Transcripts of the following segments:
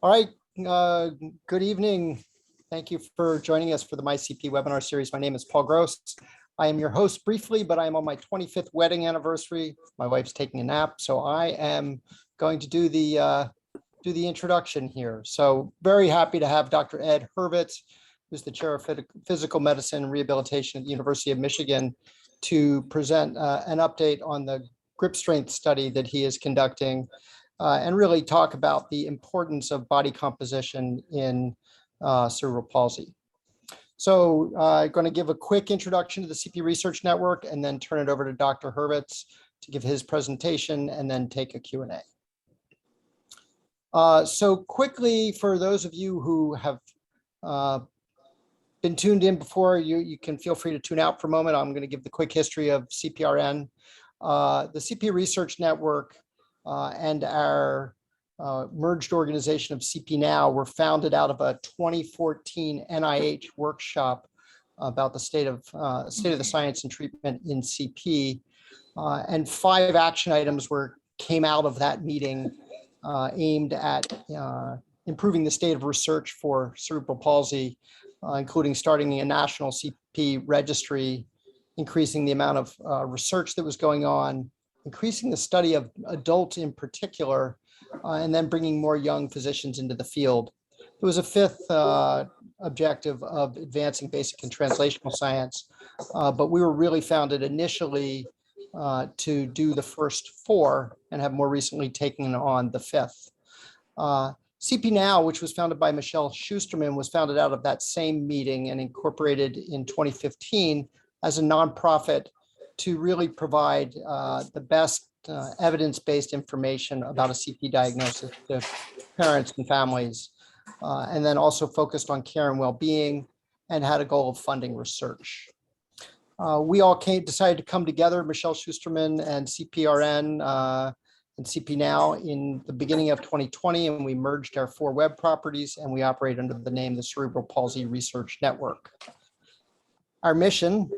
All right, uh, good evening. Thank you for joining us for the MyCP webinar series. My name is Paul Gross. I am your host briefly, but I'm on my 25th wedding anniversary. My wife's taking a nap, so I am going to do the introduction here. So very happy to have Dr. Ed Hurvitz, who's the chair of physical medicine and rehabilitation at the University of Michigan, to present an update on the grip strength study that he is conducting and really talk about the importance of body composition in cerebral palsy. So I'm going to give a quick introduction to the CP Research Network and then turn it over to Dr. Hurvitz to give his presentation and then take a Q&A. So quickly, for those of you who have been tuned in before, you can feel free to tune out for a moment. I'm going to give the quick history of CPRN. The CP Research Network and our merged organization of CP Now were founded out of a 2014 NIH workshop about the state of the science and treatment in CP, and 5 action items came out of that meeting aimed at improving the state of research for cerebral palsy, including starting a national CP registry, increasing the amount of research that was going on, increasing the study of adults in particular, and then bringing more young physicians into the field. There was a 5th objective of advancing basic and translational science, but we were really founded initially to do the first 4 and have more recently taken on the 5th. CP Now, which was founded by Michelle Schusterman, was founded out of that same meeting and incorporated in 2015 as a nonprofit to really provide the best evidence-based information about a CP diagnosis to parents and families, and then also focused on care and well-being and had a goal of funding research. We all decided to come together, Michelle Schusterman and CPRN and CP Now, in the beginning of 2020, and we merged our 4 web properties and we operate under the name the Cerebral Palsy Research Network. Our mission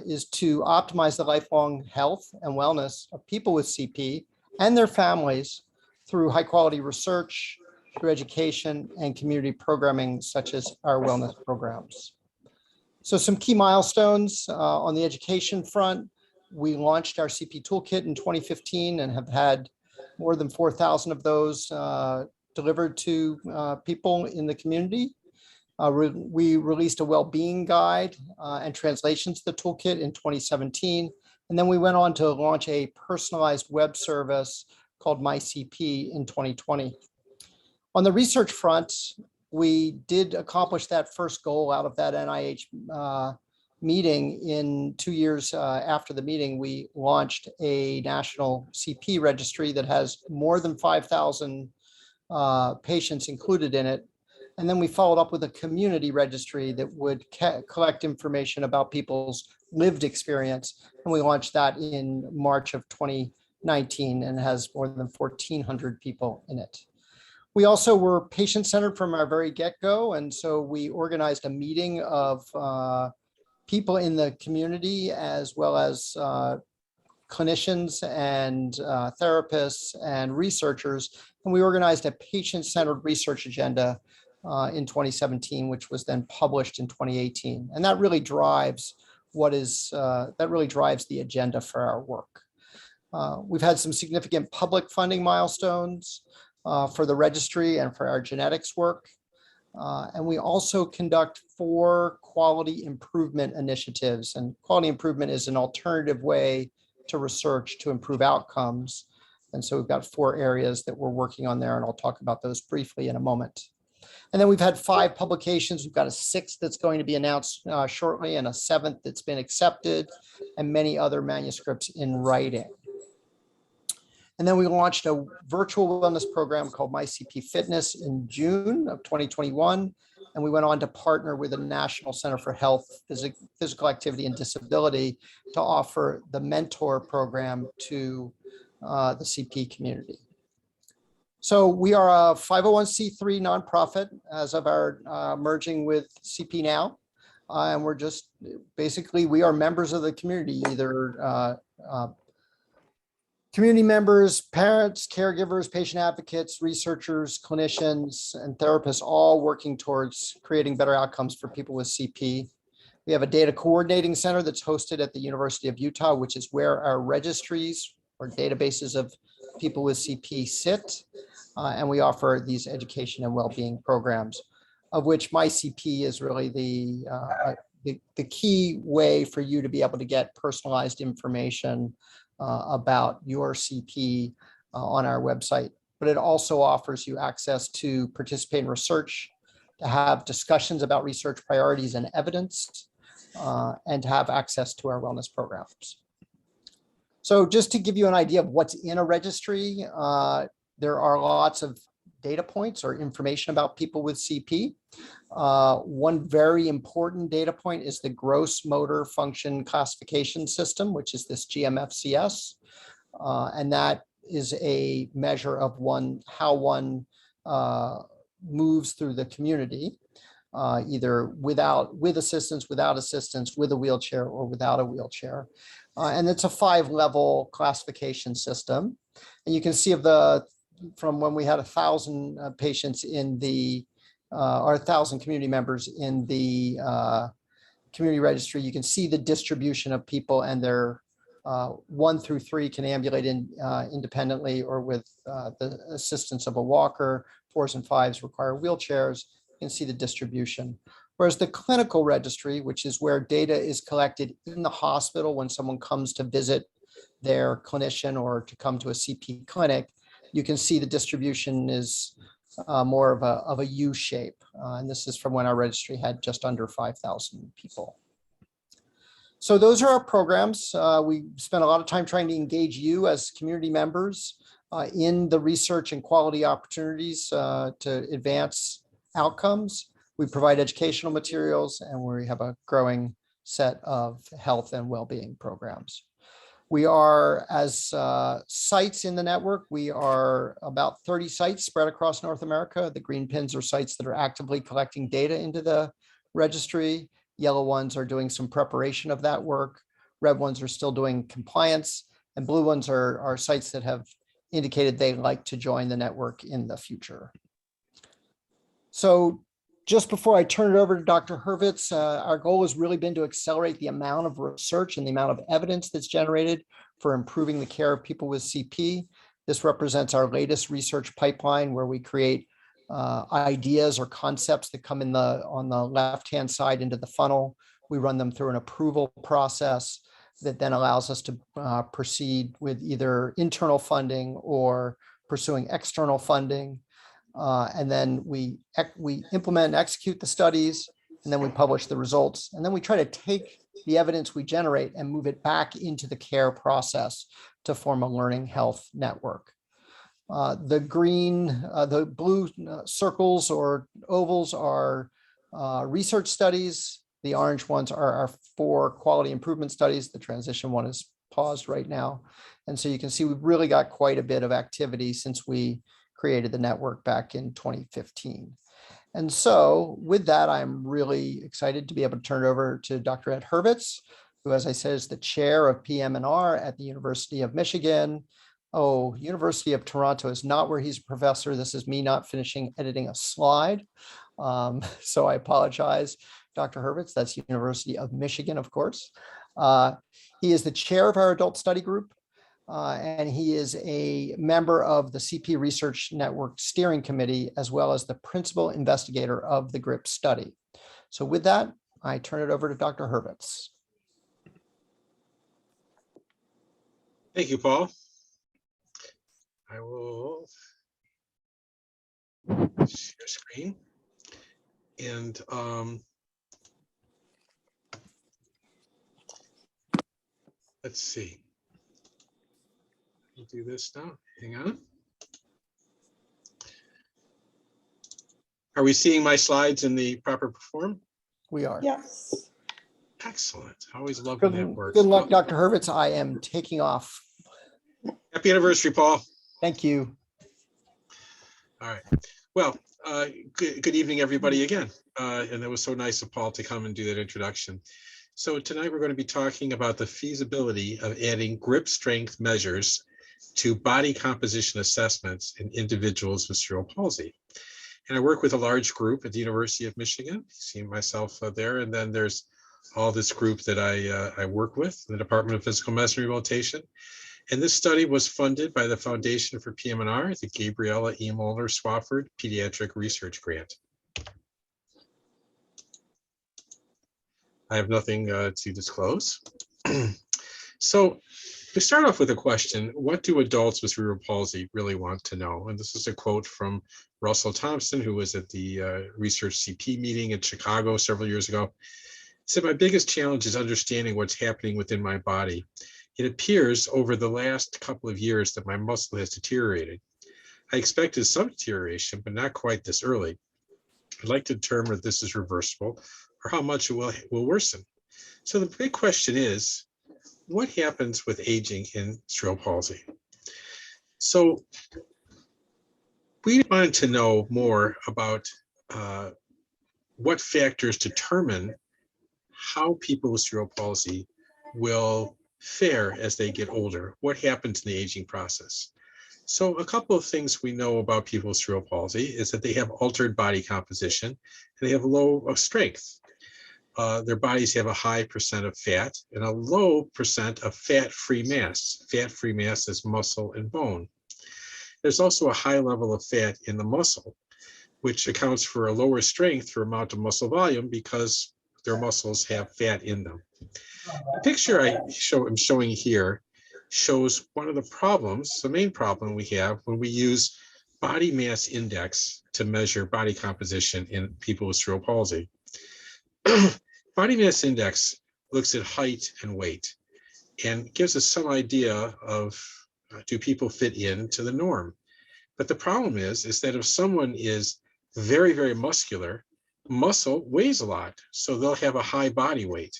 is to optimize the lifelong health and wellness of people with CP and their families through high quality research, through education and community programming, such as our wellness programs. So some key milestones on the education front: we launched our CP toolkit in 2015 and have had more than 4,000 of those delivered to people in the community. We released a well-being guide and translations to the toolkit in 2017. And then we went on to launch a personalized web service called MyCP in 2020. On the research front, we did accomplish that first goal out of that NIH meeting. In 2 years after the meeting, we launched a national CP registry that has more than 5,000 patients included in it. And then we followed up with a community registry that would collect information about people's lived experience. And we launched that in March of 2019 and has more than 1,400 people in it. We also were patient-centered from our very get-go. And so we organized a meeting of people in the community, as well as clinicians and therapists and researchers. And we organized a patient-centered research agenda in 2017, which was then published in 2018. And that really drives the agenda for our work. We've had some significant public funding milestones for the registry and for our genetics work. And we also conduct 4 quality improvement initiatives. And quality improvement is an alternative way to research to improve outcomes. And so we've got 4 areas that we're working on there, and I'll talk about those briefly in a moment. And then we've had 5 publications. We've got a 6th that's going to be announced shortly, and a 7th that's been accepted, and many other manuscripts in writing. And then we launched a virtual wellness program called MyCP Fitness in June of 2021. And we went on to partner with the National Center for Health, Physical Activity and Disability to offer the mentor program to the CP community. So we are a 501c3 nonprofit as of our merging with CP Now. And we're just basically, we are members of the community, either Community members, parents, caregivers, patient advocates, researchers, clinicians, and therapists all working towards creating better outcomes for people with CP. We have a data coordinating center that's hosted at the University of Utah, which is where our registries or databases of people with CP sit. And we offer these education and well-being programs, of which MyCP is really the key way for you to be able to get personalized information about your CP on our website. But it also offers you access to participate in research, to have discussions about research priorities and evidence, and to have access to our wellness programs. So just to give you an idea of what's in a registry, there are lots of data points or information about people with CP. One very important data point is the gross motor function classification system, which is this GMFCS. And that is a measure of how one moves through the community, either with assistance, without assistance, with a wheelchair or without a wheelchair. And it's a 5-level classification system. And you can see from when we had 1,000 patients in the, or 1,000 community members in the community registry, you can see the distribution of people, and their 1 through 3 can ambulate independently or with the assistance of a walker. 4s and 5s require wheelchairs. You can see the distribution. Whereas the clinical registry, which is where data is collected in the hospital when someone comes to visit their clinician or to come to a CP clinic, you can see the distribution is more of a U shape. And this is from when our registry had just under 5,000 people. So those are our programs. We spent a lot of time trying to engage you as community members in the research and quality opportunities to advance outcomes. We provide educational materials, and we have a growing set of health and well-being programs. We are, as sites in the network, we are about 30 sites spread across North America. The green pins are sites that are actively collecting data into the registry. Yellow ones are doing some preparation of that work. Red ones are still doing compliance, and blue ones are sites that have indicated they'd like to join the network in the future. So just before I turn it over to Dr. Hurvitz, our goal has really been to accelerate the amount of research and the amount of evidence that's generated for improving the care of people with CP. This represents our latest research pipeline, where we create ideas or concepts that come on the left-hand side into the funnel. We run them through an approval process that then allows us to proceed with either internal funding or pursuing external funding. And then we implement and execute the studies, and then we publish the results. And then we try to take the evidence we generate and move it back into the care process to form a learning health network. The blue circles or ovals are research studies. The orange ones are our 4 quality improvement studies. The transition one is paused right now. And so you can see we've really got quite a bit of activity since we created the network back in 2015. And so with that, I'm really excited to be able to turn it over to Dr. Ed Hurvitz, who, as I said, is the chair of PM&R at the University of Michigan. Oh, University of Toronto is not where he's a professor. This is me not finishing editing a slide. So I apologize, Dr. Hurvitz. That's University of Michigan, of course. He is the chair of our adult study group. And he is a member of the CP Research Network Steering Committee, as well as the principal investigator of the GRIP study. So with that, I turn it over to Dr. Hurvitz. Thank you, Paul. I will share screen. And let's see. We'll do this now. Hang on. Are we seeing my slides in the proper form? We are. Yes. Excellent. I always love when that works. Good luck, Dr. Hurvitz. I am taking off. Happy anniversary, Paul. Thank you. All right. Well, good evening, everybody, again. And it was so nice of Paul to come and do that introduction. So tonight we're going to be talking about the feasibility of adding grip strength measures to body composition assessments in individuals with cerebral palsy. And I work with a large group at the University of Michigan, seeing myself there. And then there's all this group that I work with, the Department of Physical Medicine and Rehabilitation. And this study was funded by the Foundation for PM&R, the Gabriella E. Molnar Swafford Pediatric Research Grant. I have nothing to disclose. So to start off with a question, what do adults with cerebral palsy really want to know? And this is a quote from Russell Thompson, who was at the Research CP meeting in Chicago several years ago. He said, my biggest challenge is understanding what's happening within my body. It appears over the last couple of years that my muscle has deteriorated. I expected some deterioration, but not quite this early. I'd like to determine if this is reversible or how much it will worsen. So the big question is, what happens with aging in cerebral palsy? So we wanted to know more about what factors determine how people with cerebral palsy will fare as they get older. What happens in the aging process? So a couple of things we know about people with cerebral palsy is that they have altered body composition and they have low strength. Their bodies have a high percent of fat and a low percent of fat-free mass. Fat-free mass is muscle and bone. There's also a high level of fat in the muscle, which accounts for a lower strength for amount of muscle volume because their muscles have fat in them. The picture I'm showing here shows one of the problems, the main problem we have when we use body mass index to measure body composition in people with cerebral palsy. Body mass index looks at height and weight and gives us some idea of do people fit into the norm. But the problem is that if someone is very, very muscular, muscle weighs a lot, so they'll have a high body weight.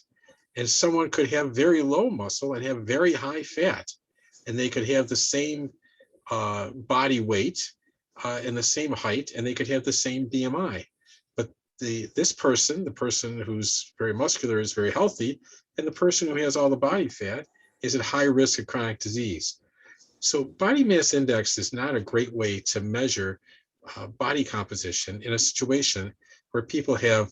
And someone could have very low muscle and have very high fat, and they could have the same body weight and the same height, and they could have the same BMI. But the person who's very muscular is very healthy, and the person who has all the body fat is at high risk of chronic disease. So body mass index is not a great way to measure body composition in a situation where people have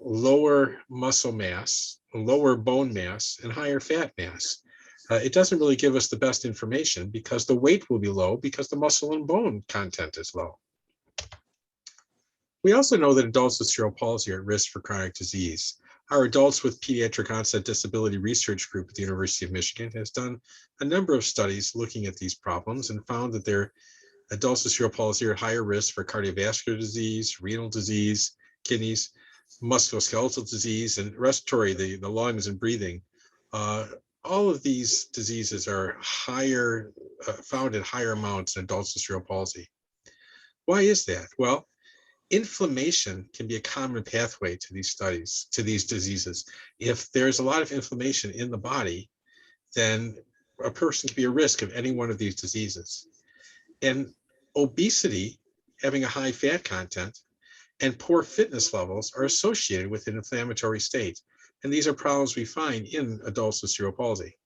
lower muscle mass, lower bone mass, and higher fat mass. It doesn't really give us the best information because the weight will be low because the muscle and bone content is low. We also know that adults with cerebral palsy are at risk for chronic disease. Our Adults with Pediatric Onset Disability Research Group at the University of Michigan has done a number of studies looking at these problems and found that their adults with cerebral palsy are at higher risk for cardiovascular disease, renal disease, kidneys, musculoskeletal disease, and respiratory, the lungs and breathing. All of these diseases are higher, found at higher amounts in adults with cerebral palsy. Why is that? Well, inflammation can be a common pathway to these studies, to these diseases. If there's a lot of inflammation in the body, then a person can be at risk of any one of these diseases. And obesity, having a high fat content, and poor fitness levels are associated with an inflammatory state. And these are problems we find in adults with cerebral palsy.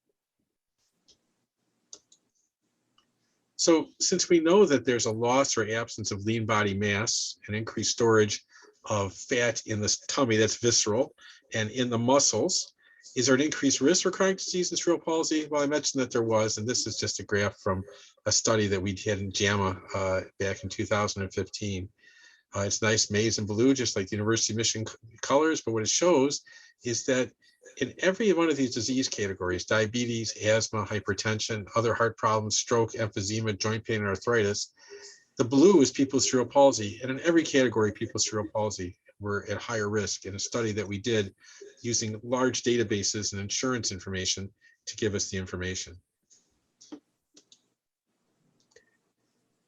So since we know that there's a loss or absence of lean body mass and increased storage of fat in the tummy, that's visceral, and in the muscles, is there an increased risk for chronic disease in cerebral palsy? Well, I mentioned that there was, and this is just a graph from a study that we did in JAMA back in 2015. It's nice maize and blue, just like the University of Michigan colors, but what it shows is that in every one of these disease categories, diabetes, asthma, hypertension, other heart problems, stroke, emphysema, joint pain, and arthritis, the blue is people with cerebral palsy. And in every category, people with cerebral palsy were at higher risk in a study that we did using large databases and insurance information to give us the information.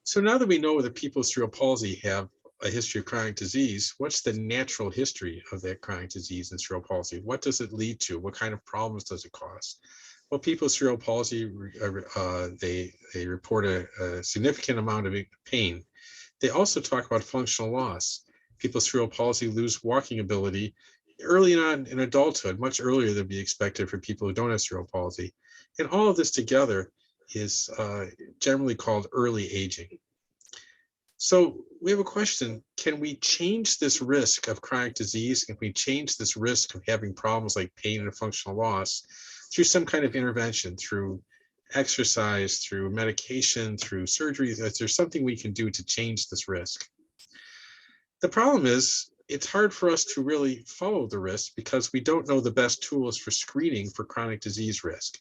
So now that we know that people with cerebral palsy have a history of chronic disease, what's the natural history of that chronic disease and cerebral palsy? What does it lead to? What kind of problems does it cause? Well, people with cerebral palsy, they report a significant amount of pain. They also talk about functional loss. People with cerebral palsy lose walking ability early on in adulthood, much earlier than be expected for people who don't have cerebral palsy. And all of this together is generally called early aging. So we have a question: can we change this risk of chronic disease? Can we change this risk of having problems like pain and functional loss through some kind of intervention, through exercise, through medication, through surgery? Is there something we can do to change this risk? The problem is it's hard for us to really follow the risk because we don't know the best tools for screening for chronic disease risk.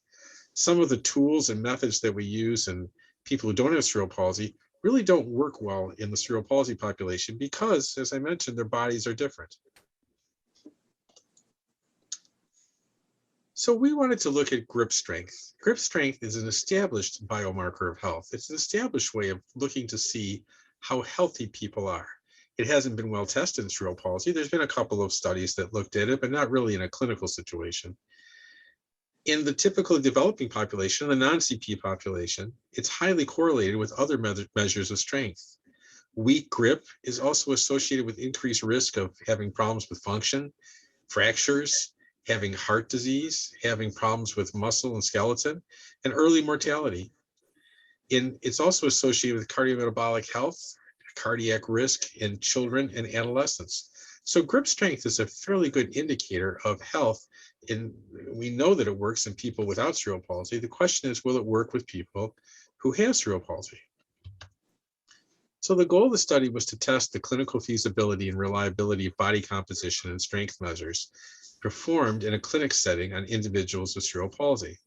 Some of the tools and methods that we use in people who don't have cerebral palsy really don't work well in the cerebral palsy population because, as I mentioned, their bodies are different. So we wanted to look at grip strength. Grip strength is an established biomarker of health. It's an established way of looking to see how healthy people are. It hasn't been well tested in cerebral palsy. There's been a couple of studies that looked at it, but not really in a clinical situation. In the typical developing population, the non-CP population, it's highly correlated with other measures of strength. Weak grip is also associated with increased risk of having problems with function, fractures, having heart disease, having problems with muscle and skeleton, and early mortality. It's also associated with cardiometabolic health, cardiac risk in children and adolescents. So grip strength is a fairly good indicator of health. We know that it works in people without cerebral palsy. The question is, will it work with people who have cerebral palsy? So the goal of the study was to test the clinical feasibility and reliability of body composition and strength measures performed in a clinic setting on individuals with cerebral palsy.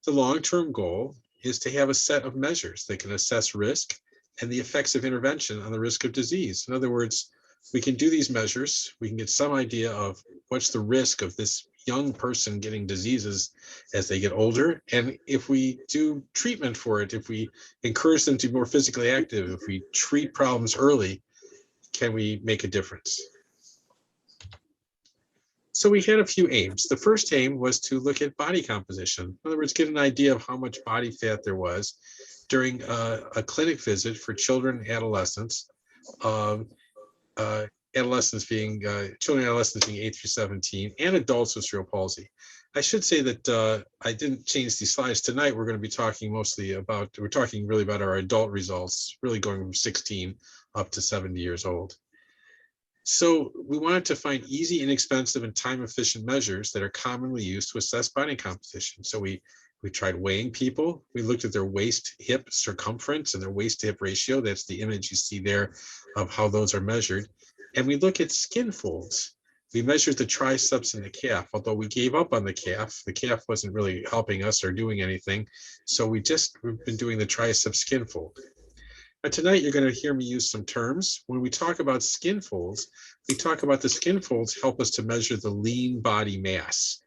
The long-term goal is to have a set of measures that can assess risk and the effects of intervention on the risk of disease. In other words, we can do these measures, we can get some idea of what's the risk of this young person getting diseases as they get older. And if we do treatment for it, if we encourage them to be more physically active, if we treat problems early, can we make a difference? So we had a few aims. The first aim was to look at body composition. In other words, get an idea of how much body fat there was during a clinic visit for children and adolescents, children and adolescents being 8 through 17, and adults with cerebral palsy. I should say that I didn't change these slides tonight. We're going to be talking really about our adult results, really going from 16 up to 70 years old. So we wanted to find easy, inexpensive, and time-efficient measures that are commonly used to assess body composition. So we tried weighing people. We looked at their waist-hip circumference and their waist-to-hip ratio. That's the image you see there of how those are measured. And we look at skin folds. We measured the triceps and the calf, although we gave up on the calf. The calf wasn't really helping us or doing anything. So we've been doing the triceps skin fold. But tonight, you're going to hear me use some terms. When we talk about skin folds, we talk about the skin folds help us to measure the lean body mass.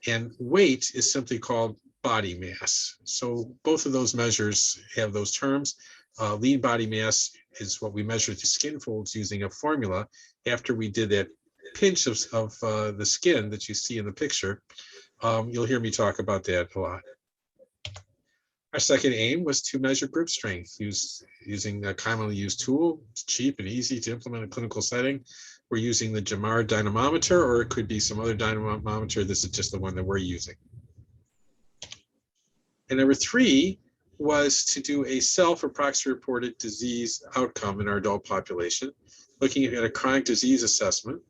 And weight is simply called body mass. So both of those measures have those terms. Lean body mass is what we measure the skin folds using a formula after we did that pinch of the skin that you see in the picture. You'll hear me talk about that a lot. Our second aim was to measure grip strength using a commonly used tool. It's cheap and easy to implement in a clinical setting. We're using the Jamar dynamometer, or it could be some other dynamometer. This is just the one that we're using. And number three was to do a self or proxy-reported disease outcome in our adult population, looking at a chronic disease assessment.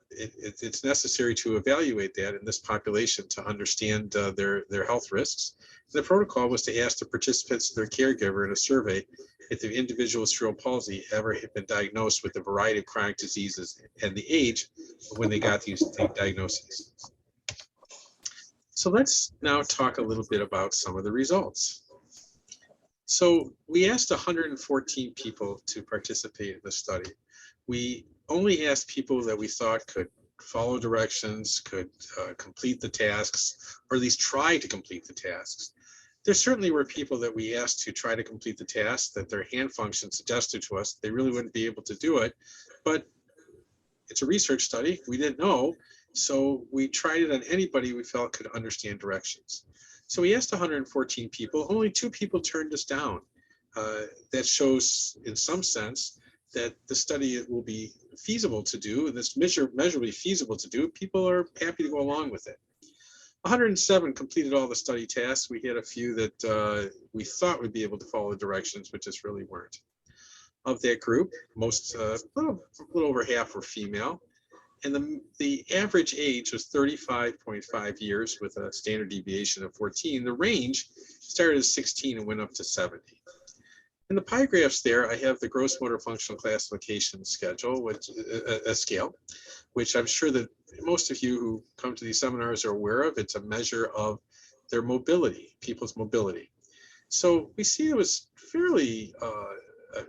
It's necessary to evaluate that in this population to understand their health risks. The protocol was to ask the participants and their caregiver in a survey if the individual with cerebral palsy ever had been diagnosed with a variety of chronic diseases and the age when they got these diagnoses. So let's now talk a little bit about some of the results. So we asked 114 people to participate in the study. We only asked people that we thought could follow directions, could complete the tasks, or at least try to complete the tasks. There certainly were people that we asked to try to complete the task that their hand function suggested to us they really wouldn't be able to do it, but it's a research study. We didn't know, so we tried it on anybody we felt could understand directions. So we asked 114 people. Only 2 people turned us down. That shows, in some sense, that the study will be feasible to do, and it's measurably feasible to do. People are happy to go along with it. 107 completed all the study tasks. We had a few that we thought would be able to follow the directions, but just really weren't. Of that group, most, a little over half were female. And the average age was 35.5 years with a standard deviation of 14. The range started at 16 and went up to 70. In the pie graphs there, I have the gross motor functional classification schedule, which a scale, which I'm sure that most of you who come to these seminars are aware of. It's a measure of their mobility, people's mobility. So we see it was fairly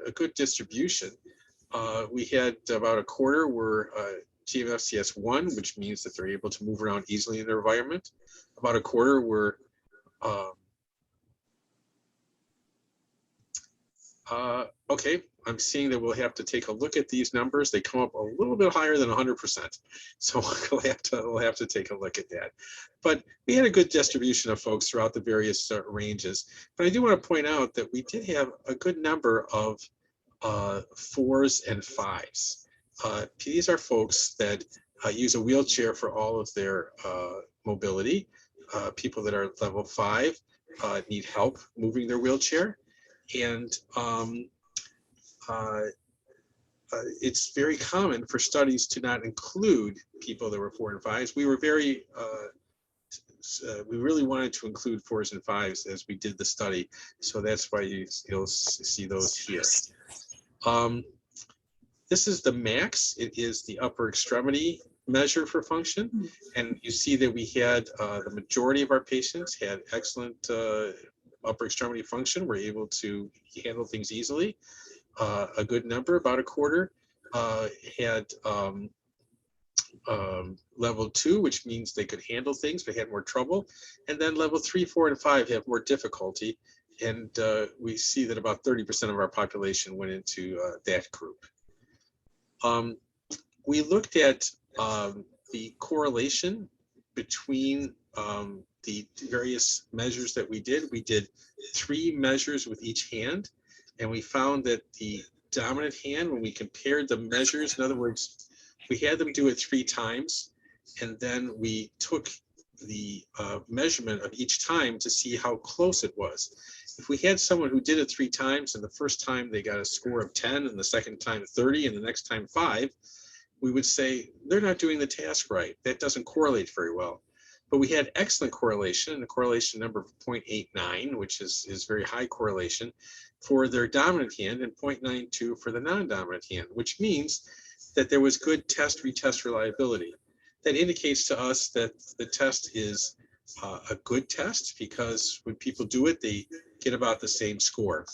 a good distribution. We had about a quarter were GMFCS1, which means that they're able to move around easily in their environment. About a quarter were okay, I'm seeing that we'll have to take a look at these numbers. They come up a little bit higher than 100%. So we'll have to take a look at that. But we had a good distribution of folks throughout the various ranges. But I do want to point out that we did have a good number of 4s and 5s. These are folks that use a wheelchair for all of their mobility. People that are level 5 need help moving their wheelchair. And it's very common for studies to not include people that were 4 and 5s. We were very, we really wanted to include 4s and 5s as we did the study. So that's why you'll see those here. This is the max. It is the upper extremity measure for function. And you see that we had the majority of our patients had excellent upper extremity function. We're able to handle things easily. A good number, about a quarter, had level 2, which means they could handle things but had more trouble. And then level 3, 4, and 5 have more difficulty. And we see that about 30% of our population went into that group. We looked at the correlation between the various measures that we did. We did 3 measures with each hand, and we found that the dominant hand, when we compared the measures, in other words, we had them do it 3 times, and then we took the measurement of each time to see how close it was. If we had someone who did it 3 times, and the first time they got a score of 10, and the second time 30, and the next time 5, we would say they're not doing the task right. That doesn't correlate very well. But we had excellent correlation, a correlation number of 0.89, which is very high correlation for their dominant hand, and 0.92 for the non-dominant hand, which means that there was good test-retest reliability. That indicates to us that the test is a good test, because when people do it, they get about the same score.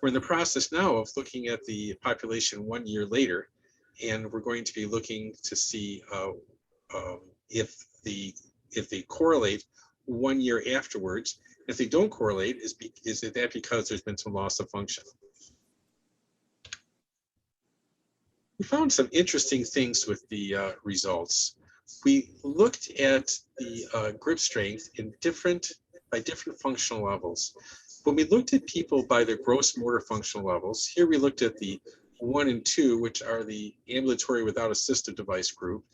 We're in the process now of looking at the population 1 year later, and we're going to be looking to see if they correlate 1 year afterwards. If they don't correlate, is that because there's been some loss of function? We found some interesting things with the results. We looked at the grip strength in by different functional levels. When we looked at people by their gross motor functional levels, here we looked at the 1 and 2, which are the ambulatory without assistive device group.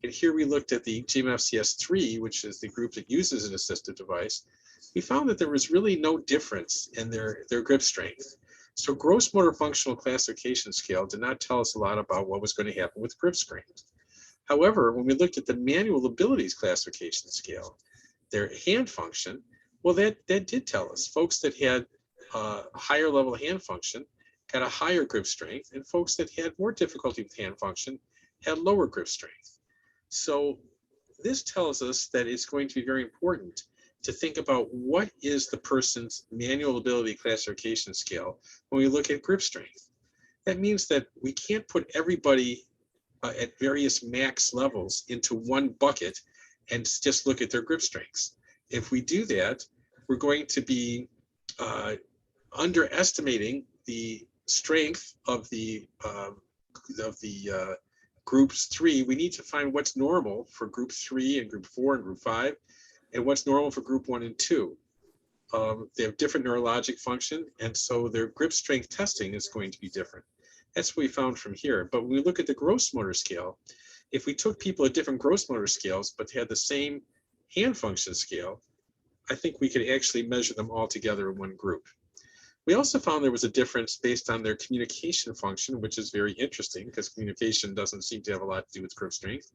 And here we looked at the GMFCS3, which is the group that uses an assistive device. We found that there was really no difference in their grip strength. So gross motor functional classification scale did not tell us a lot about what was going to happen with grip strength. However, when we looked at the manual abilities classification scale, their hand function, well, that did tell us. Folks that had higher level hand function had a higher grip strength, and folks that had more difficulty with hand function had lower grip strength. So this tells us that it's going to be very important to think about what is the person's manual ability classification scale when we look at grip strength. That means that we can't put everybody at various max levels into one bucket and just look at their grip strengths. If we do that, we're going to be underestimating the strength of the groups 3. We need to find what's normal for group 3 and group 4 and group 5, and what's normal for group 1 and 2. They have different neurologic function, and so their grip strength testing is going to be different. That's what we found from here. But when we look at the gross motor scale, if we took people at different gross motor scales but had the same hand function scale, I think we could actually measure them all together in one group. We also found there was a difference based on their communication function, which is very interesting because communication doesn't seem to have a lot to do with grip strength.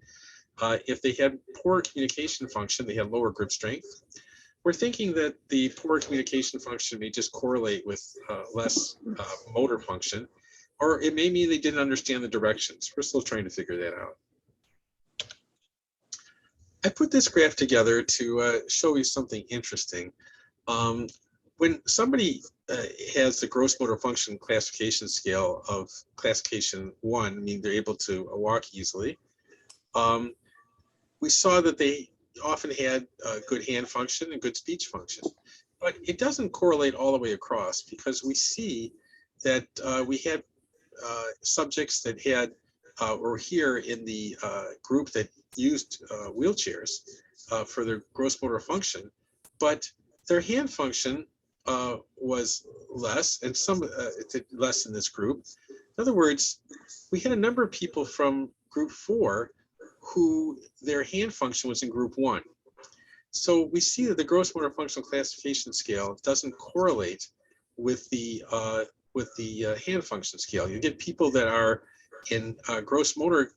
If they had poor communication function, they had lower grip strength. We're thinking that the poor communication function may just correlate with less motor function, or it may mean they didn't understand the directions. We're still trying to figure that out. I put this graph together to show you something interesting. When somebody has the gross motor function classification scale of classification 1, meaning they're able to walk easily, we saw that they often had good hand function and good speech function. But it doesn't correlate all the way across, because we see that we had subjects that had, or here in the group that used wheelchairs for their gross motor function, but their hand function was less, and some less in this group. In other words, we had a number of people from group 4 who their hand function was in group 1. So we see that the gross motor functional classification scale doesn't correlate with the hand function scale. You get people that are in gross motor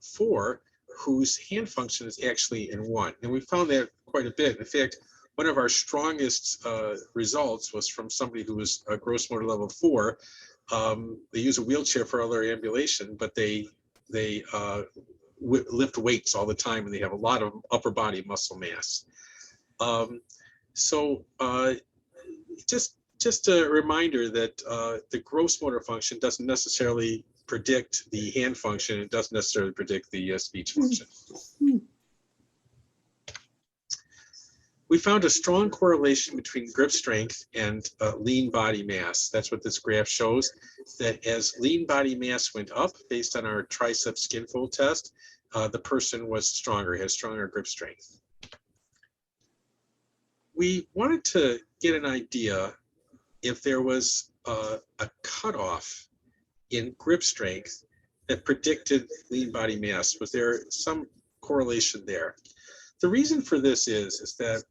4 whose hand function is actually in 1, and we found that quite a bit. In fact, one of our strongest results was from somebody who was a gross motor level 4. They use a wheelchair for all their ambulation, but they lift weights all the time, and they have a lot of upper body muscle mass. Just a reminder that the gross motor function doesn't necessarily predict the hand function. It doesn't necessarily predict the speech function. We found a strong correlation between grip strength and lean body mass. That's what this graph shows, that as lean body mass went up based on our tricep skin fold test, the person was stronger, had stronger grip strength. We wanted to get an idea if there was a cutoff in grip strength that predicted lean body mass. Was there some correlation there? The reason for this is that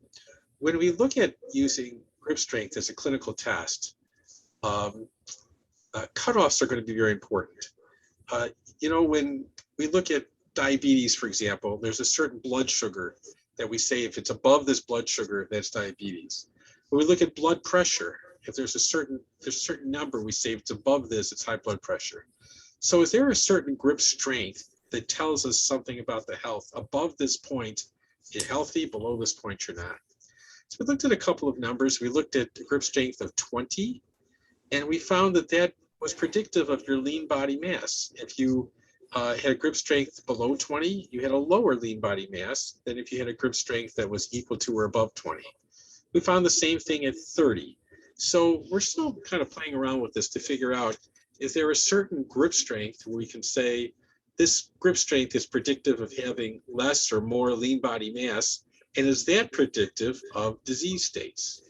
when we look at using grip strength as a clinical test, cutoffs are going to be very important. When we look at diabetes, for example, there's a certain blood sugar that we say if it's above this blood sugar, that's diabetes. When we look at blood pressure, if there's a certain number, we say if it's above this, it's high blood pressure. So is there a certain grip strength that tells us something about the health? Above this point, you're healthy, below this point, you're not. So we looked at a couple of numbers. We looked at grip strength of 20, and we found that that was predictive of your lean body mass. If you had a grip strength below 20, you had a lower lean body mass than if you had a grip strength that was equal to or above 20. We found the same thing at 30. So we're still kind of playing around with this to figure out, is there a certain grip strength where we can say this grip strength is predictive of having less or more lean body mass, and is that predictive of disease states?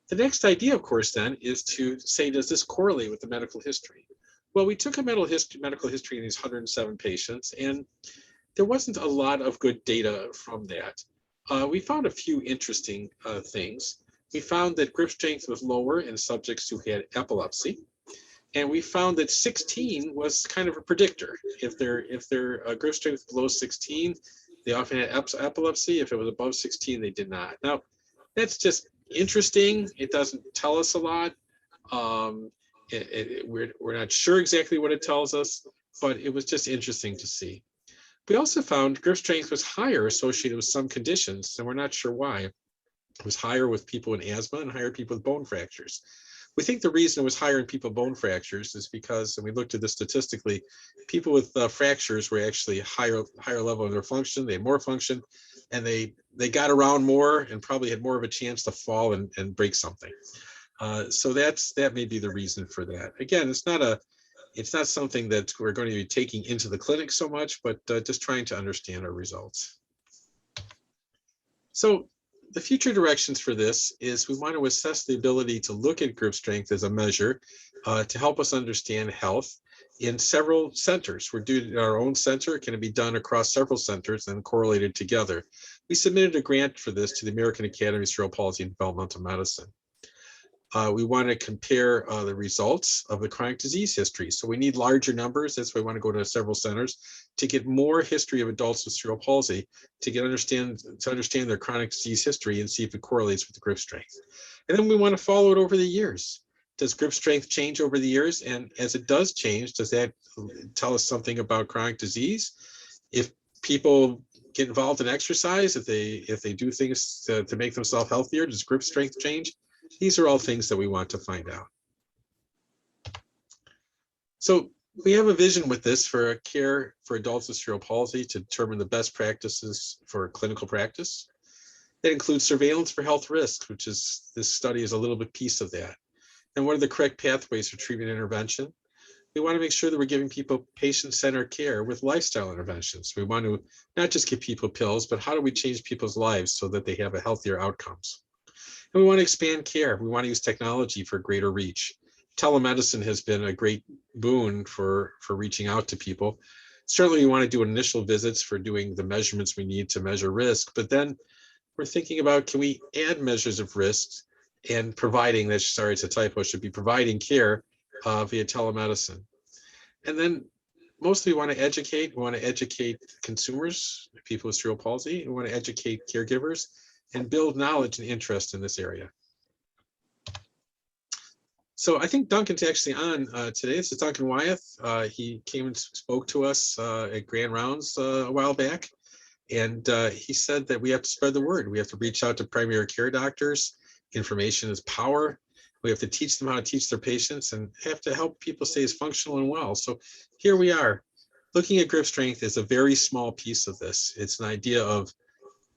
The next idea, of course, then, is to say, does this correlate with the medical history? Well, we took a medical history in these 107 patients, and there wasn't a lot of good data from that. We found a few interesting things. We found that grip strength was lower in subjects who had epilepsy, and we found that 16 was kind of a predictor. If their grip strength was below 16, they often had epilepsy. If it was above 16, they did not. Now, that's just interesting. It doesn't tell us a lot. We're not sure exactly what it tells us, but it was just interesting to see. We also found grip strength was higher associated with some conditions, and we're not sure why. It was higher with people with asthma and higher people with bone fractures. We think the reason it was higher in people with bone fractures is because, and we looked at this statistically, people with fractures were actually higher level of their function. They had more function, and they got around more and probably had more of a chance to fall and break something. So that may be the reason for that. Again, it's not something that we're going to be taking into the clinic so much, but just trying to understand our results. So the future directions for this is we want to assess the ability to look at grip strength as a measure to help us understand health in several centers. We're doing it in our own center. Can it be done across several centers and correlated together? We submitted a grant for this to the American Academy of Cerebral Palsy and Developmental Medicine. We want to compare the results of the chronic disease history. So we need larger numbers. That's why we want to go to several centers to get more history of adults with cerebral palsy to understand their chronic disease history and see if it correlates with the grip strength. And then we want to follow it over the years. Does grip strength change over the years? And as it does change, does that tell us something about chronic disease? If people get involved in exercise, if they do things to make themselves healthier, does grip strength change? These are all things that we want to find out. So we have a vision with this for care for adults with cerebral palsy to determine the best practices for clinical practice. That includes surveillance for health risks, which is, this study is a little bit piece of that. And what are the correct pathways for treatment intervention? We want to make sure that we're giving people patient-centered care with lifestyle interventions. We want to not just give people pills, but how do we change people's lives so that they have a healthier outcomes? And we want to expand care. We want to use technology for greater reach. Telemedicine has been a great boon for reaching out to people. Certainly we want to do initial visits for doing the measurements we need to measure risk, but then we're thinking about, can we add measures of risk and providing, that's, sorry, it's a typo, should be providing care via telemedicine. And then mostly we want to educate. We want to educate consumers, people with cerebral palsy. We want to educate caregivers and build knowledge and interest in this area. So I think Duncan's actually on today. This is Duncan Wyeth. He came and spoke to us at Grand Rounds a while back. And he said that we have to spread the word. We have to reach out to primary care doctors. Information is power. We have to teach them how to teach their patients and have to help people stay as functional and well. So here we are. Looking at grip strength is a very small piece of this. It's an idea of,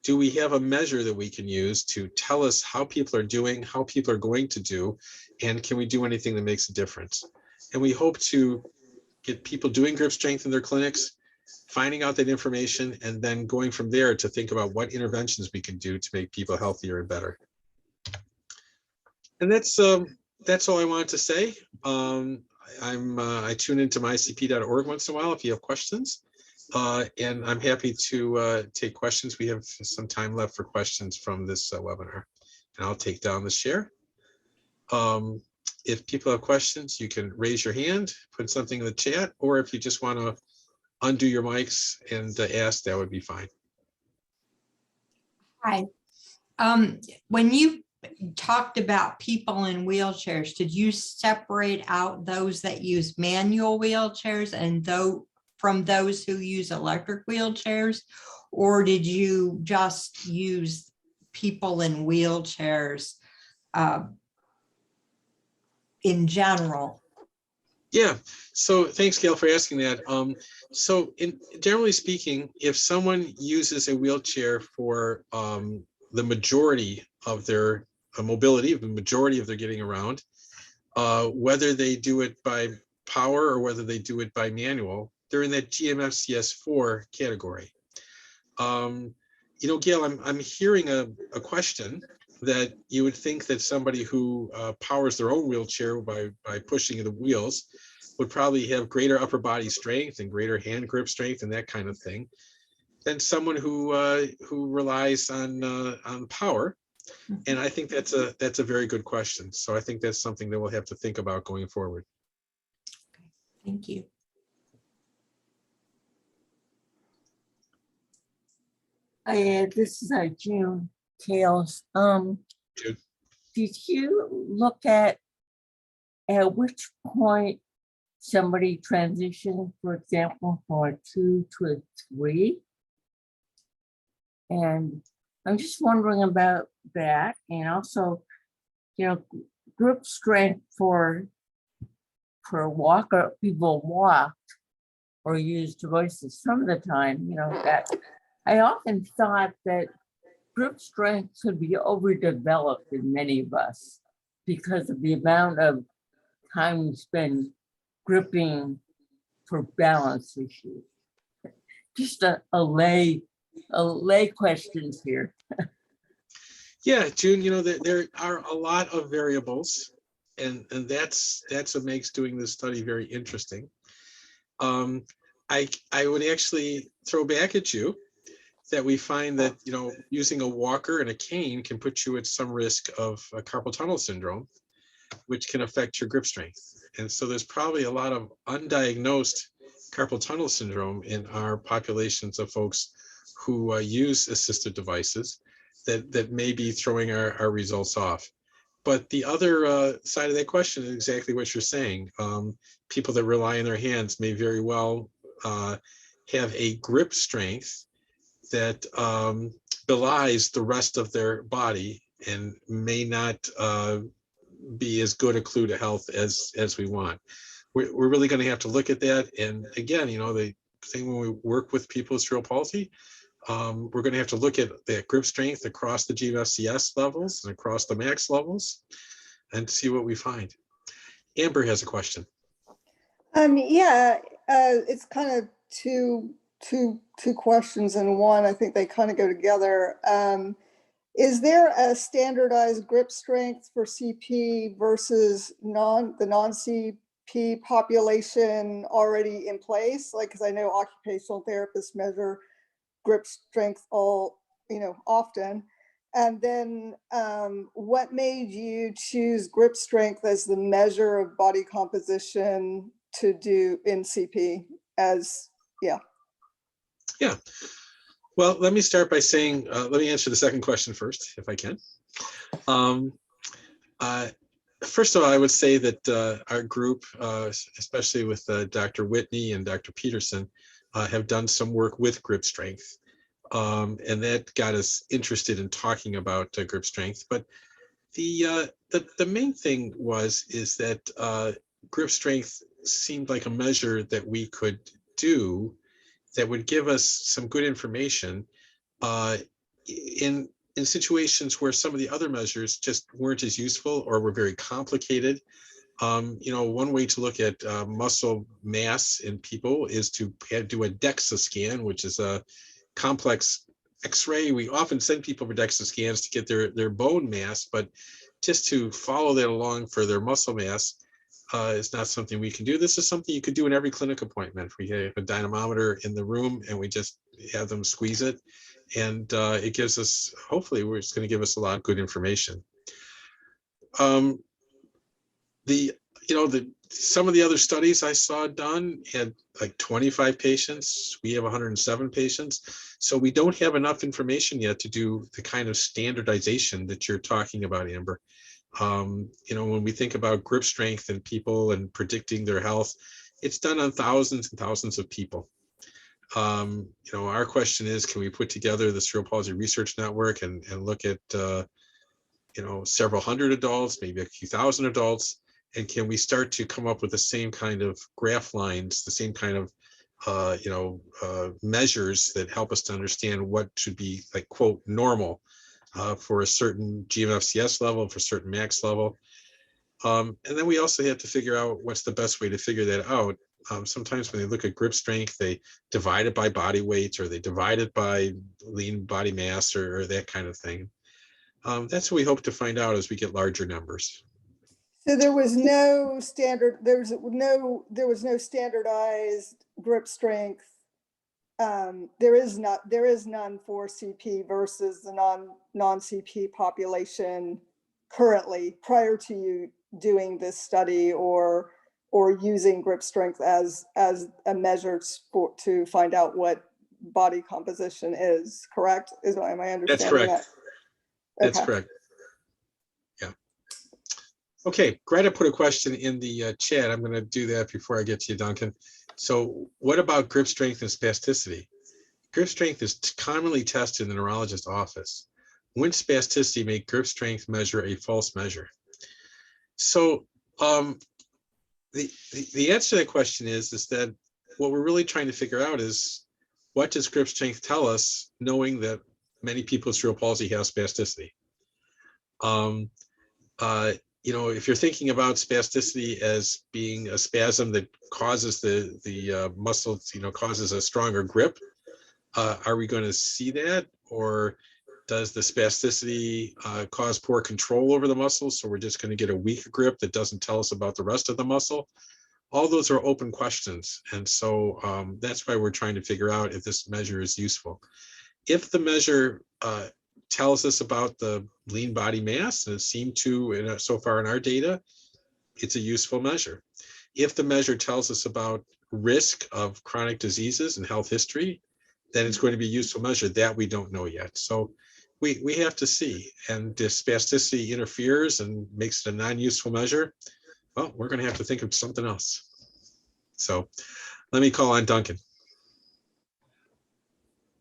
do we have a measure that we can use to tell us how people are doing, how people are going to do, and can we do anything that makes a difference? And we hope to get people doing grip strength in their clinics, finding out that information, and then going from there to think about what interventions we can do to make people healthier and better. And that's all I wanted to say. I tune into mycp.org once in a while if you have questions. And I'm happy to take questions. We have some time left for questions from this webinar. And I'll take down the share. If people have questions, you can raise your hand, put something in the chat, or if you just want to undo your mics and ask, that would be fine. Hi. When you talked about people in wheelchairs, did you separate out those that use manual wheelchairs and from those who use electric wheelchairs, or did you just use people in wheelchairs in general? Yeah, so thanks, Gail, for asking that. So generally speaking, if someone uses a wheelchair for the majority of their mobility, the majority of their getting around, whether they do it by power or whether they do it by manual, they're in that GMFCS4 category. You know, Gail, I'm hearing a question that you would think that somebody who powers their own wheelchair by pushing the wheels would probably have greater upper body strength and greater hand grip strength and that kind of thing than someone who relies on power. And I think that's a very good question. So I think that's something that we'll have to think about going forward. Okay, thank you. This is June Kales. June. Did you look at which point somebody transitioned, for example, from a 2 to a 3? And I'm just wondering about that. And also, you know, grip strength for walker, people walk or use devices some of the time, you know, that I often thought that grip strength could be overdeveloped in many of us because of the amount of time we spend gripping for balance issues. Just a lay questions here. Yeah, June, there are a lot of variables, and that's what makes doing this study very interesting. I would actually throw back at you that we find that, using a walker and a cane can put you at some risk of carpal tunnel syndrome, which can affect your grip strength. And so there's probably a lot of undiagnosed carpal tunnel syndrome in our populations of folks who use assistive devices that may be throwing our results off. But the other side of that question is exactly what you're saying. People that rely on their hands may very well have a grip strength that belies the rest of their body and may not be as good a clue to health as we want. We're really going to have to look at that. And again, the thing when we work with people with cerebral palsy, we're going to have to look at the grip strength across the GMFCS levels and across the max levels and see what we find. Amber has a question. Yeah, it's kind of two questions in one. I think they kind of go together. Is there a standardized grip strength for CP versus the non-CP population already in place? Like, because I know occupational therapists measure grip strength often. And then what made you choose grip strength as the measure of body composition to do in CP Yeah. Well, let me start by saying, let me answer the second question first, if I can. First of all, I would say that our group, especially with Dr. Whitney and Dr. Peterson, have done some work with grip strength. And that got us interested in talking about grip strength. But the main thing is that grip strength seemed like a measure that we could do that would give us some good information in situations where some of the other measures just weren't as useful or were very complicated. One way to look at muscle mass in people is to do a DEXA scan, which is a complex X-ray. We often send people for DEXA scans to get their bone mass, but just to follow that along for their muscle mass is not something we can do. This is something you could do in every clinic appointment. We have a dynamometer in the room and we just have them squeeze it. And it gives us, hopefully, it's going to give us a lot of good information. Some of the other studies I saw done had like 25 patients. We have 107 patients. So we don't have enough information yet to do the kind of standardization that you're talking about, Amber. When we think about grip strength in people and predicting their health, it's done on thousands and thousands of people. Our question is, can we put together the Cerebral Palsy Research Network and look at, several hundred adults, maybe a few thousand adults, and can we start to come up with the same kind of graph lines, the same kind of, measures that help us to understand what should be, like, quote, normal for a certain GMFCS level, for a certain max level. And then we also have to figure out what's the best way to figure that out. Sometimes when they look at grip strength, they divide it by body weight, or they divide it by lean body mass, or that kind of thing. That's what we hope to find out as we get larger numbers. So there was no standardized grip strength. There is none for CP versus the non-CP population currently, prior to you doing this study or using grip strength as a measure to find out what body composition is. Correct? Am I understanding That's correct. that? That's Okay. correct. Yeah. Okay, Greta put a question in the chat. I'm going to do that before I get to you, Duncan. So what about grip strength and spasticity? Grip strength is commonly tested in the neurologist's office. Wouldn't spasticity make grip strength measure a false measure? So the answer to that question is that what we're really trying to figure out is, what does grip strength tell us, knowing that many people with cerebral palsy have spasticity? If you're thinking about spasticity as being a spasm that causes the muscle, causes a stronger grip, are we going to see that? Or Does the spasticity cause poor control over the muscle? So we're just going to get a weak grip that doesn't tell us about the rest of the muscle. All those are open questions. And so that's why we're trying to figure out if this measure is useful. If the measure tells us about the lean body mass, and it seemed to so far in our data, it's a useful measure. If the measure tells us about risk of chronic diseases and health history, then it's going to be a useful measure. That we don't know yet. So we have to see. And if spasticity interferes and makes it a non-useful measure, well, we're going to have to think of something else. So let me call on Duncan.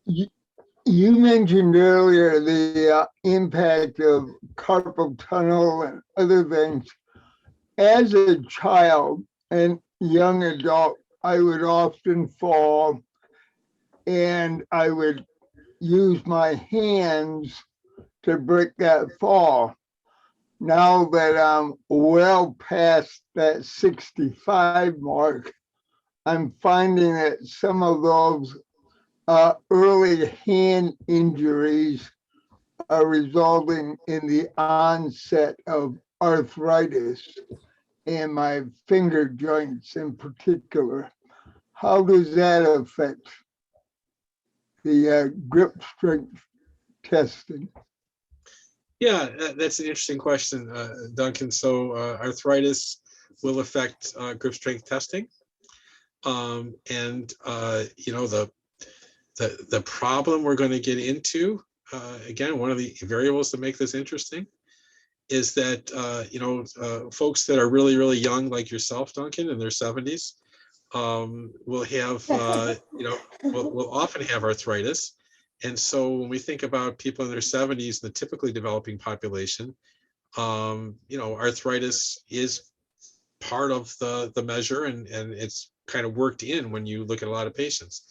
You mentioned earlier the impact of carpal tunnel and other things. As a child and young adult, I would often fall and I would use my hands to break that fall. Now that I'm well past that 65 mark, I'm finding that some of those early hand injuries are resulting in the onset of arthritis in my finger joints in particular. How does that affect the grip strength testing? Yeah, that's an interesting question, Duncan. So arthritis will affect grip strength testing. And you know, the problem we're going to get into, again, one of the variables to make this interesting is that, you know, folks that are really, really young, like yourself, Duncan, in their 70s, will have, you know, will often have arthritis. And so when we think about people in their 70s, the typically developing population, you know, arthritis is part of the measure, and it's kind of worked in when you look at a lot of patients.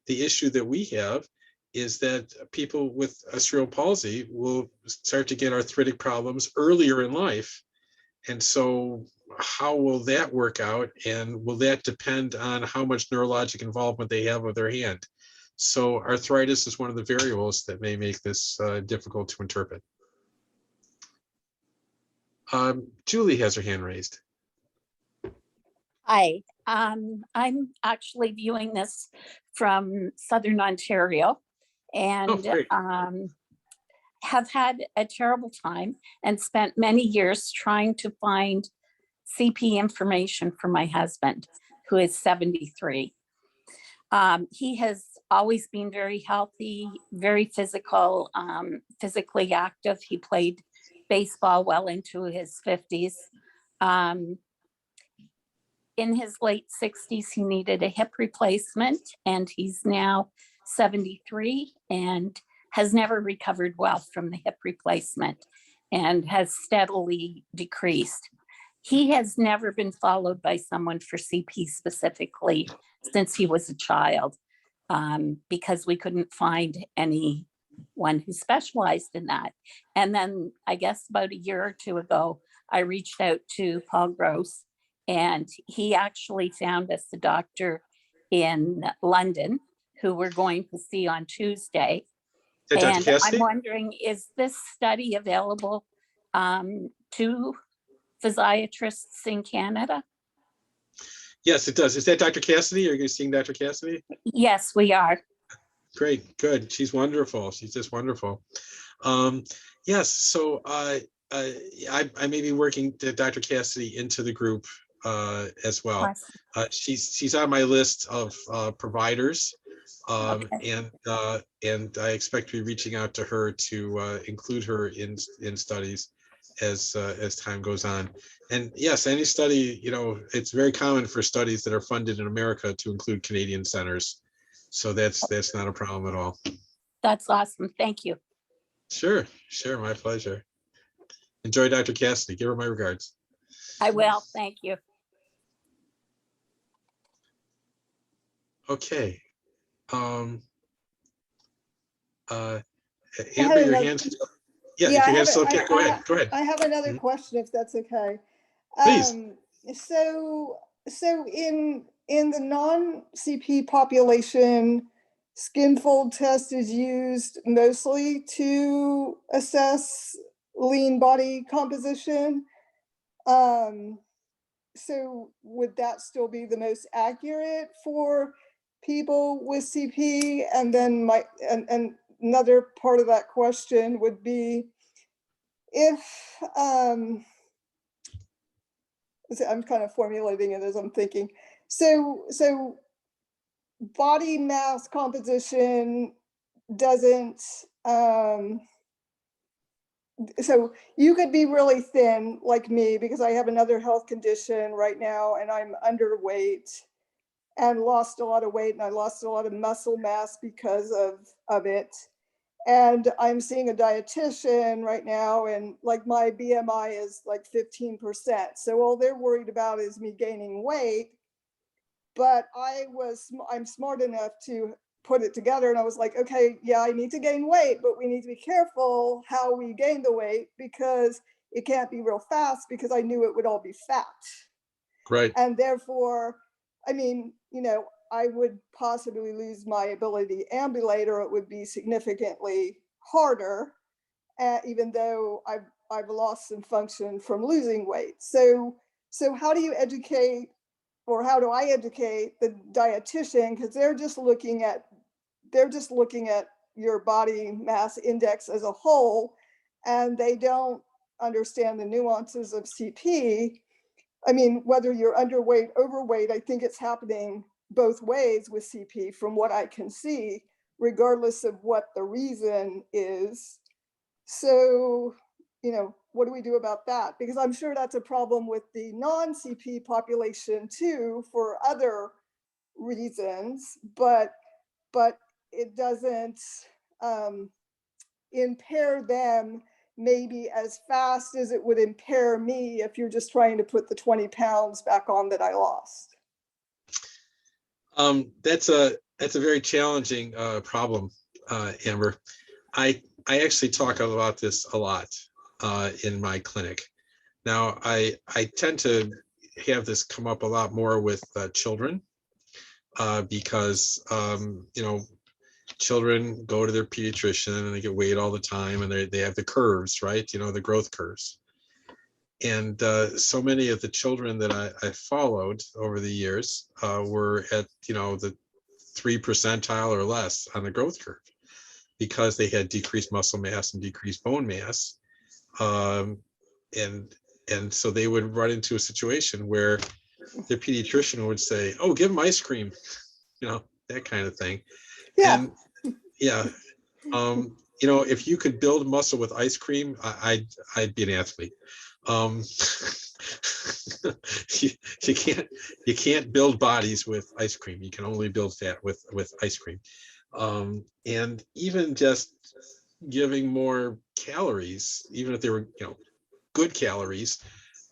The issue that we have is that people with cerebral palsy will start to get arthritic problems earlier in life. And so how will that work out? And will that depend on how much neurologic involvement they have with their hand? So arthritis is one of the variables that may make this difficult to interpret. Julie has her hand raised. Hi, I'm actually viewing this from Southern Ontario and have had a terrible time and spent many years trying to find CP information for my husband, who is 73. He has always been very healthy, very physical, physically active. He played baseball well into his 50s. In his late 60s, he needed a hip replacement, and he's now 73 and has never recovered well from the hip replacement and has steadily decreased. He has never been followed by someone for CP specifically since he was a child, because we couldn't find anyone who specialized in that. And then I guess about a year or two ago, I reached out to Paul Gross, and he actually found us a doctor in London who we're going to see on Tuesday. And I'm wondering, is this study available to physiatrists in Canada? Yes, it does. Is that Dr. Cassidy? Are you going to seeing Dr. Cassidy? Yes, we are. Great, good. She's wonderful. She's just wonderful. Yes, so I may be working Dr. Cassidy into the group as well. Awesome. She's on my list of providers, okay. And I expect to be reaching out to her to include her in studies as time goes on. And yes, any study, you know, it's very common for studies that are funded in America to include Canadian centers. So that's not a problem at all. That's awesome. Thank you. Sure, my pleasure. Enjoy Dr. Cassidy. Give her my regards. I will. Thank you. Okay. Amber, your hands. Yeah, if your hand's still okay, go ahead. I have another question, if that's okay. Please. So in the non-CP population, skin fold test is used mostly to assess lean body composition. So would that still be the most accurate for people with CP? And then and another part of that question would be if, I'm kind of formulating it as I'm thinking. So body mass composition doesn't, so you could be really thin like me because I have another health condition right now and I'm underweight and lost a lot of weight, and I lost a lot of muscle mass because of it. And I'm seeing a dietitian right now, and like my BMI is like 15%. So all they're worried about is me gaining weight. But I'm smart enough to put it together, and I was like, okay, yeah, I need to gain weight, but we need to be careful how we gain the weight because it can't be real fast, because I knew it would all be fat. Right. And therefore, I mean, you know, I would possibly lose my ability to ambulate, or it would be significantly harder, even though I've lost some function from losing weight. So how do you educate, or how do I educate the dietitian? Because they're just looking at your body mass index as a whole, and they don't understand the nuances of CP. I mean, whether you're underweight, overweight, I think it's happening both ways with CP from what I can see, regardless of what the reason is. So, you know, what do we do about that? Because I'm sure that's a problem with the non-CP population too, for other reasons, but it doesn't impair them maybe as fast as it would impair me if you're just trying to put the 20 pounds back on that I lost. That's a very challenging problem, Amber. I actually talk about this a lot in my clinic. Now, I tend to have this come up a lot more with children because, you know, children go to their pediatrician and they get weighed all the time, and they have the curves, right? You know, the growth curves. And so many of the children that I followed over the years were at, you know, the 3 percentile or less on the growth curve because they had decreased muscle mass and decreased bone mass. And so they would run into a situation where their pediatrician would say, oh, give them ice cream, you know, that kind of thing. Yeah. And yeah, you know, if you could build muscle with ice cream, I'd be an athlete. You can't build bodies with ice cream. You can only build fat with ice cream. And even just giving more calories, even if they were, you know, good calories,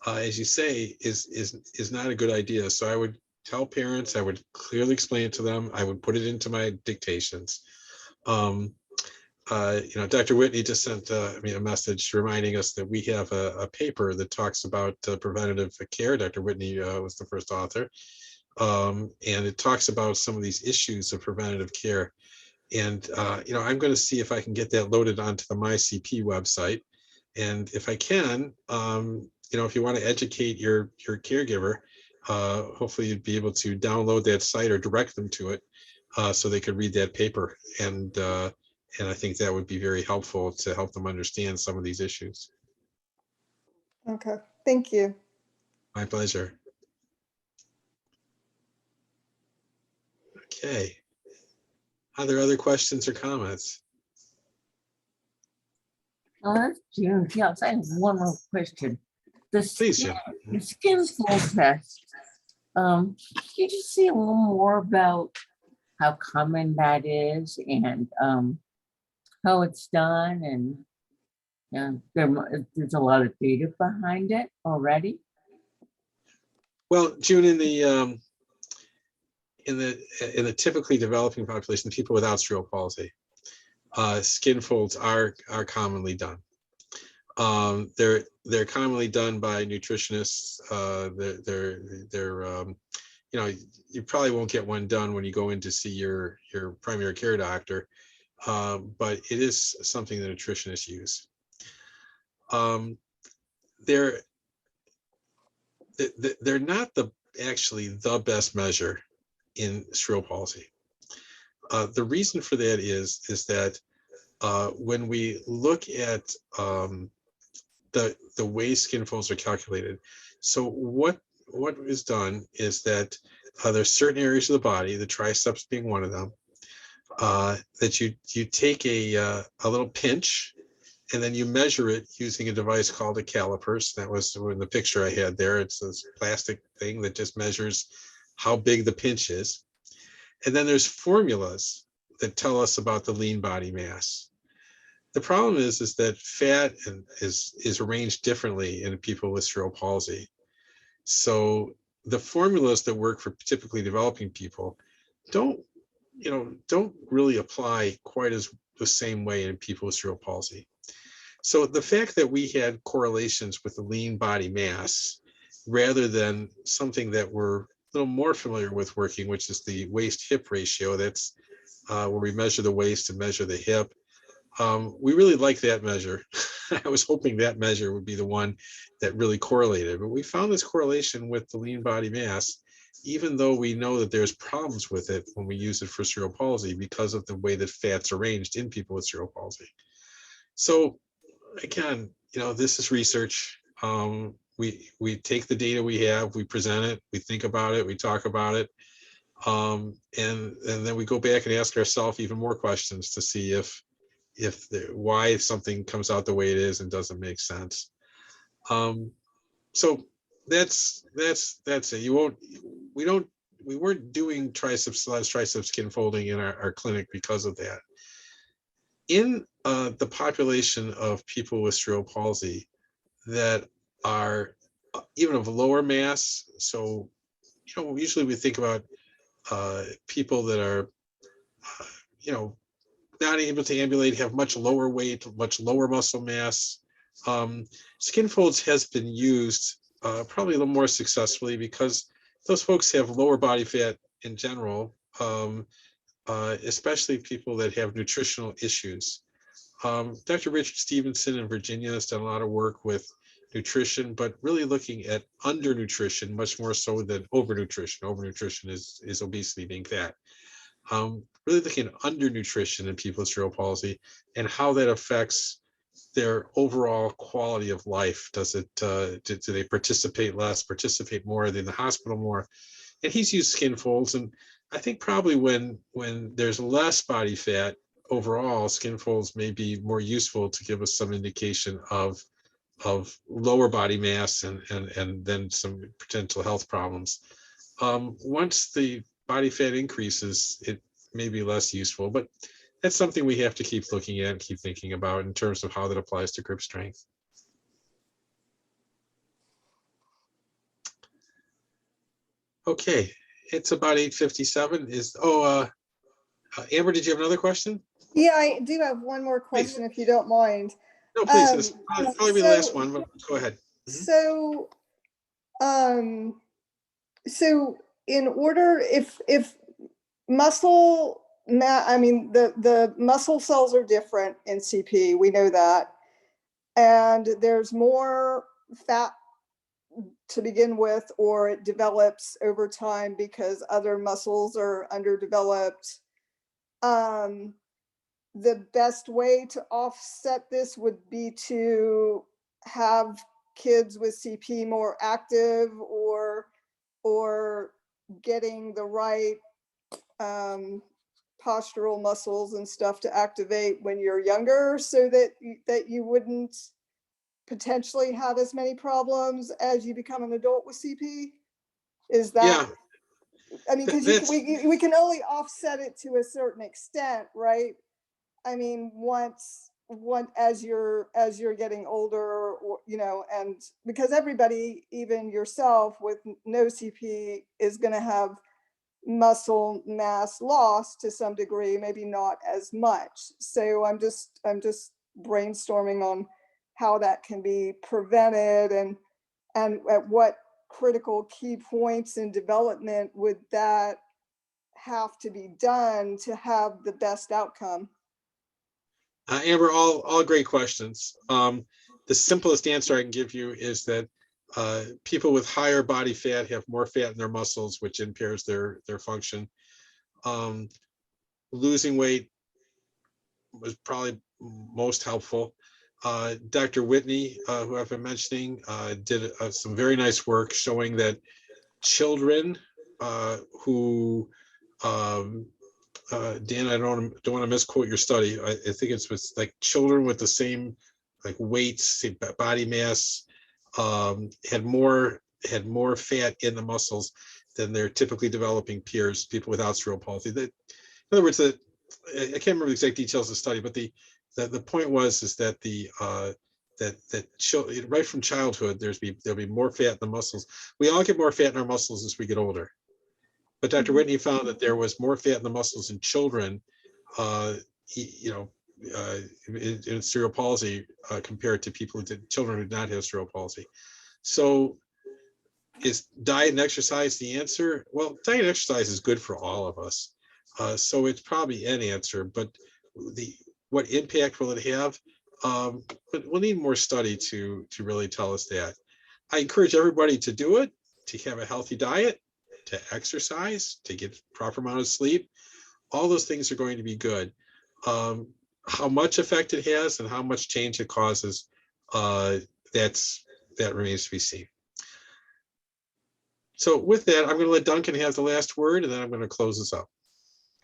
as you say, is not a good idea. So I would tell parents, I would clearly explain it to them. I would put it into my dictations. You know, Dr. Whitney just sent me a message reminding us that we have a paper that talks about preventative care. Dr. Whitney was the first author. And it talks about some of these issues of preventative care. And, you know, I'm going to see if I can get that loaded onto the MyCP website. And if I can, you know, if you want to educate your caregiver, hopefully you'd be able to download that site or direct them to it so they could read that paper. And I think that would be very helpful to help them understand some of these issues. Okay, thank you. My pleasure. Okay. Are there other questions or comments? June, yes, I have one more question. Please, Jim. The skin fold test. Could you just say a little more about how common that is and how it's done, and there's a lot of data behind it already? Well, June, in the typically developing population, people without cerebral palsy, skin folds are commonly done. They're commonly done by nutritionists. They're you probably won't get one done when you go in to see your primary care doctor, but it is something that nutritionists use. They're not actually the best measure in cerebral palsy. The reason for that is that when we look at the way skin folds are calculated, so what is done is that there's certain areas of the body, the triceps being one of them, that you take a little pinch, and then you measure it using a device called a calipers. That was in the picture I had there. It's this plastic thing that just measures how big the pinch is. And then there's formulas that tell us about the lean body mass. The problem is that fat is arranged differently in people with cerebral palsy. So the formulas that work for typically developing people don't really apply quite as the same way in people with cerebral palsy. So the fact that we had correlations with the lean body mass rather than something that we're a little more familiar with working, which is the waist-hip ratio, that's where we measure the waist and measure the hip. We really like that measure. I was hoping that measure would be the one that really correlated, but we found this correlation with the lean body mass, even though we know that there's problems with it when we use it for cerebral palsy because of the way that fat's arranged in people with cerebral palsy. So again, this is research. We take the data we have, we present it, we think about it, we talk about it, and then we go back and ask ourselves even more questions to see why something comes out the way it is and doesn't make sense. So that's it. We weren't doing tricep skin folding in our clinic because of that. In the population of people with cerebral palsy that are even of lower mass, so usually we think about people that are not able to ambulate, have much lower weight, much lower muscle mass. Skin folds has been used probably a little more successfully because those folks have lower body fat in general, especially people that have nutritional issues. Dr. Richard Stevenson in Virginia has done a lot of work with nutrition, but really looking at undernutrition much more so than overnutrition. Overnutrition is obesity being fat. Really looking at undernutrition in people with cerebral palsy and how that affects their overall quality of life. Does it do they participate less, participate more, are they in the hospital more? And he's used skin folds, and I think probably when there's less body fat overall, skin folds may be more useful to give us some indication of lower body mass and then some potential health problems. Once the body fat increases, it may be less useful, but that's something we have to keep looking at and keep thinking about in terms of how that applies to grip strength. Okay, it's about 8:57. Amber, did you have another question? Yeah, I do have one more question, if you don't mind. No, please. It's probably be the last one, but go ahead. So, so in order, if muscle, the muscle cells are different in CP, we know that, and there's more fat to begin with, or it develops over time because other muscles are underdeveloped. The best way to offset this would be to have kids with CP more active, or getting the right postural muscles and stuff to activate when you're younger, so that you wouldn't potentially have as many problems as you become an adult with CP. Is that? Yeah. I mean, because we can only offset it to a certain extent, right? I mean, as you're getting older, or, and because everybody, even yourself with no CP, is going to have muscle mass loss to some degree, maybe not as much. So I'm just brainstorming on how that can be prevented, and at what critical key points in development would that have to be done to have the best outcome? Amber, all great questions. The simplest answer I can give you is that people with higher body fat have more fat in their muscles, which impairs their function. Losing weight was probably most helpful. Dr. Whitney, who I've been mentioning, did some very nice work showing that children who Dan, I don't want to misquote your study. I think it's with like children with the same like weight, same body mass, had more fat in the muscles than their typically developing peers, people without cerebral palsy. In other words, I can't remember the exact details of the study, but the point was that right from childhood there'll be more fat in the muscles. We all get more fat in our muscles as we get older. But Dr. Whitney found that there was more fat in the muscles in children, in cerebral palsy compared to children who did not have cerebral palsy. So is diet and exercise the answer? Well, diet and exercise is good for all of us. So it's probably an answer, but what impact will it have? But we'll need more study to really tell us that. I encourage everybody to do it, to have a healthy diet, to exercise, to get proper amount of sleep. All those things are going to be good. How much effect it has and how much change it causes, that remains to be seen. So with that, I'm going to let Duncan have the last word, and then I'm going to close this up.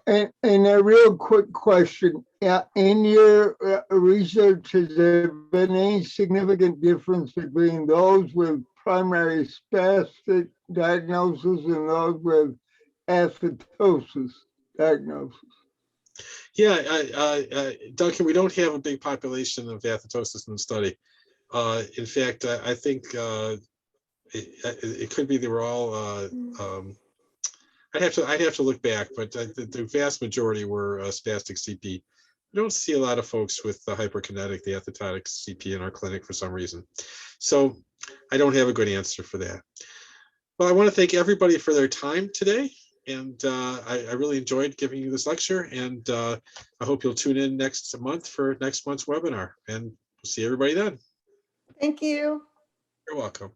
And a real quick question. In your research, has there been any significant difference between those with primary spastic diagnosis and those with athetosis diagnosis? Yeah, Duncan, we don't have a big population of athetosis in the study. In fact, I think it could be they were all. I'd have to look back, but the vast majority were spastic CP. We don't see a lot of folks with the hyperkinetic, the athetotic CP in our clinic for some reason. So I don't have a good answer for that. Well, I want to thank everybody for their time today. And I really enjoyed giving you this lecture. And I hope you'll tune in next month for next month's webinar. And we'll see everybody then. Thank you. You're welcome.